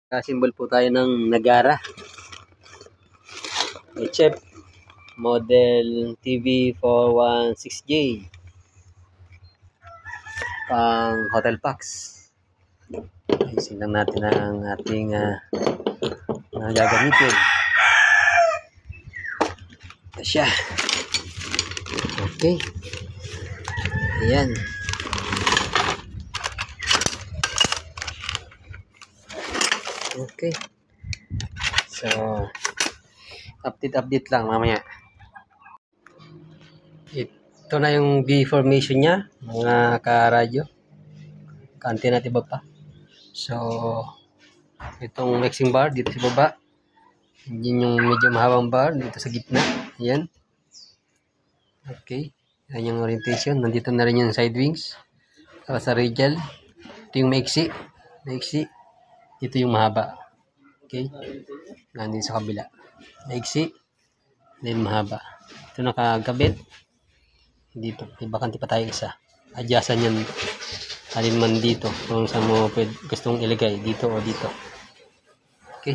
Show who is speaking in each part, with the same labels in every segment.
Speaker 1: Symbol po tayo ng Nagara. HF model TV416J pang Hotel Pax. Ayusin lang natin ang ating gagamitin. Ito siya. Okay. Ayan. Okay. So, update lang mamaya. Ito na yung V formation niya, mga ka-radyo. Ka-antena iba pa. So, itong mixing bar dito sa baba. Yun yung medyo mahabang bar dito sa gitna. Ayan. Okay. Ayan yung orientation. Nandito na rin yung side wings. Para sa radial. Ito yung maiksi. Ito yung mahaba. Okay. Nandito sa kabila. Maiksi. Then mahaba. Ito nakagabit. Dito. Bakante pa tayo isa. Adyasan yan. Alin man dito. Kung saan mo gustong ilagay. Dito o dito. Okay.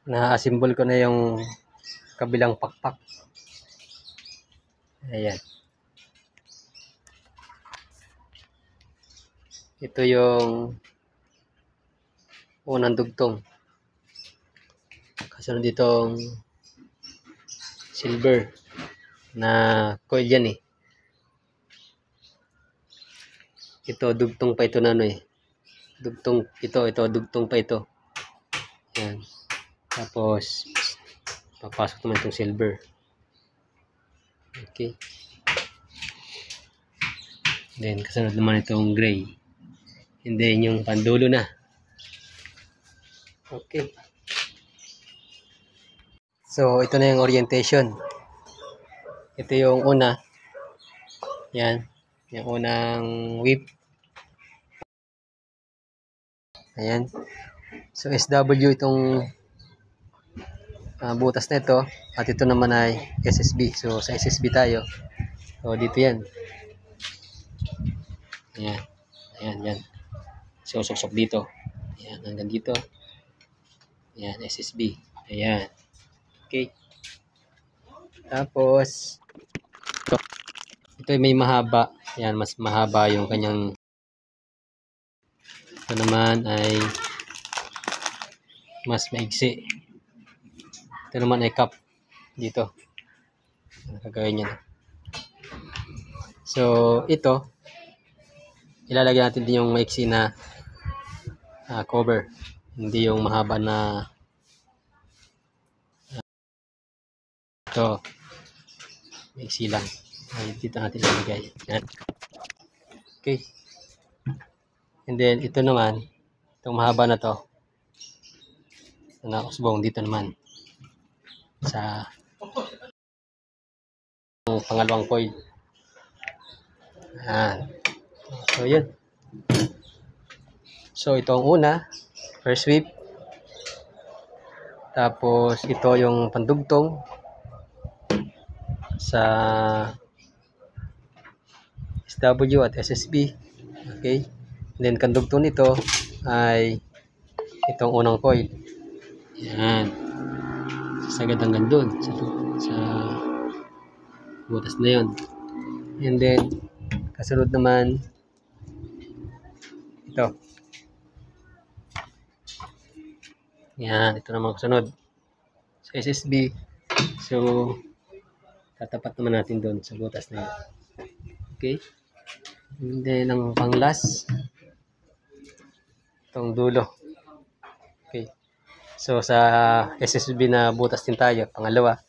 Speaker 1: Na-assemble ko na yung kabilang pakpak. Ayan. Ito yung unang dugtong. Kasunod ditong silver na coil yan eh. Ito dugtong pa ito na ano eh. Dugtong ito dugtong pa ito. Ayan. Tapos papasok naman itong silver. Okay. Then kasunod naman itong gray. And then yung pandulo na. Okay. So ito na yung orientation. Ito yung una. Yan. Yung unang whip. Ayan. So SW itong butas na ito. At ito naman ay SSB. So sa SSB tayo. So dito yan. Ayan. Ayan. So suksok dito. Ayan. Hanggang dito. Ayan. SSB. Ayan. Okay. Tapos ito ay may mahaba. Ayan. Mas mahaba yung kanyang. Ito naman ay mas maigsi. Ito naman ay cup dito. Gagawin niya. So, ito ilalagay natin din yung maiksi na cover. Hindi yung mahaba na ito. Maiksi lang. Ay, dito natin ilalagay. Yan. Okay. And then, ito naman, itong mahaba na to, nakusbong dito naman sa pangalawang coil. So yun. So ito ang una, first sweep. Tapos ito yung pandugtong sa SW at SSB. Okay. And then kandugtong nito ay itong unang coil. Yan. Sasagad hanggang doon sa butas na yun. And then kasunod naman ito. Yan, ito naman kasunod sa SSB. So tatapat naman natin doon sa butas na yun. Okay. And then ang pang last itong dulo. Okay. So sa SSB na butas din tayo, pangalawa,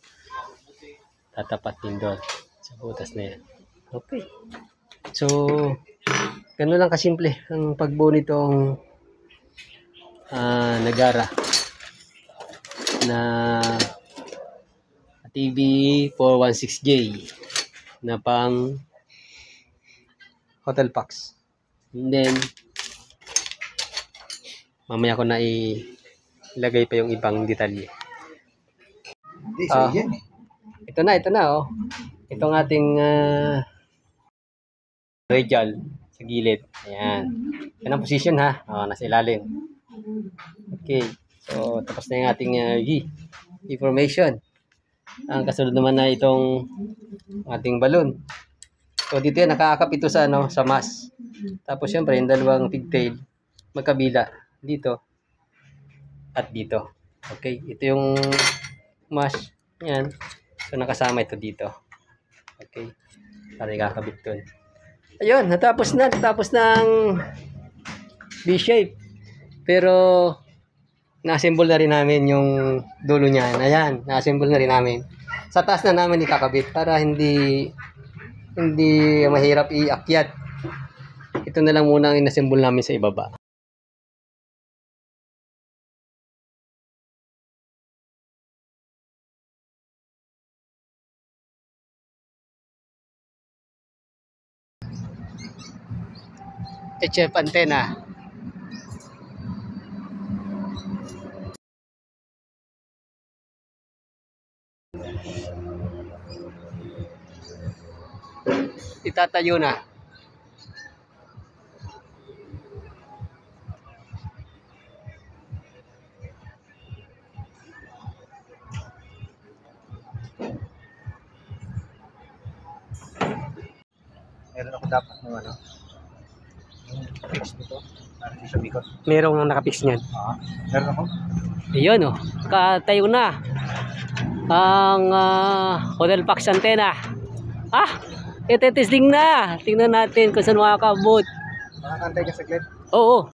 Speaker 1: tatapat din doon sa butas na yan. Okay. So gano'n lang kasimple ang pagbuo nitong Nagara na TV416J na pang Hotel Pax. And then, mamaya ko na ilagay pa yung ibang detalye. Ito na, oh. Itong ating radial sa gilid. Ayan. Yan ang position, ha. Nasa ilalim. Okay. So, tapos na yung ating information. Ang kasunod naman na itong ating balloon. So, dito yan, nakakap ito sa, sa mass. Tapos, syempre, yung dalawang pigtail, magkabila. Dito. At dito. Okay. Ito yung mass. Yan. So, nakasama ito dito. Okay. Para ikakabit dun. Ayun, natapos ng V-shape. Pero, na-assemble na rin namin yung dulo niyan. Ayan, na-assemble na rin namin. Sa taas na namin ikakabit para hindi mahirap iakyat. Ito na lang muna ang in-assemble namin sa ibaba. HF antenna. Itatayo na.
Speaker 2: Meron ako dapat ng fix nito. Para hindi siya bikot.
Speaker 1: Merong nakapix niyan.
Speaker 2: Meron ako.
Speaker 1: Ayun, oh. Katayo na ang Hotel Pax antenna. Ito testing na. Tingnan natin kung saan makakabot.
Speaker 2: Makakantay ka saglit.
Speaker 1: Oo.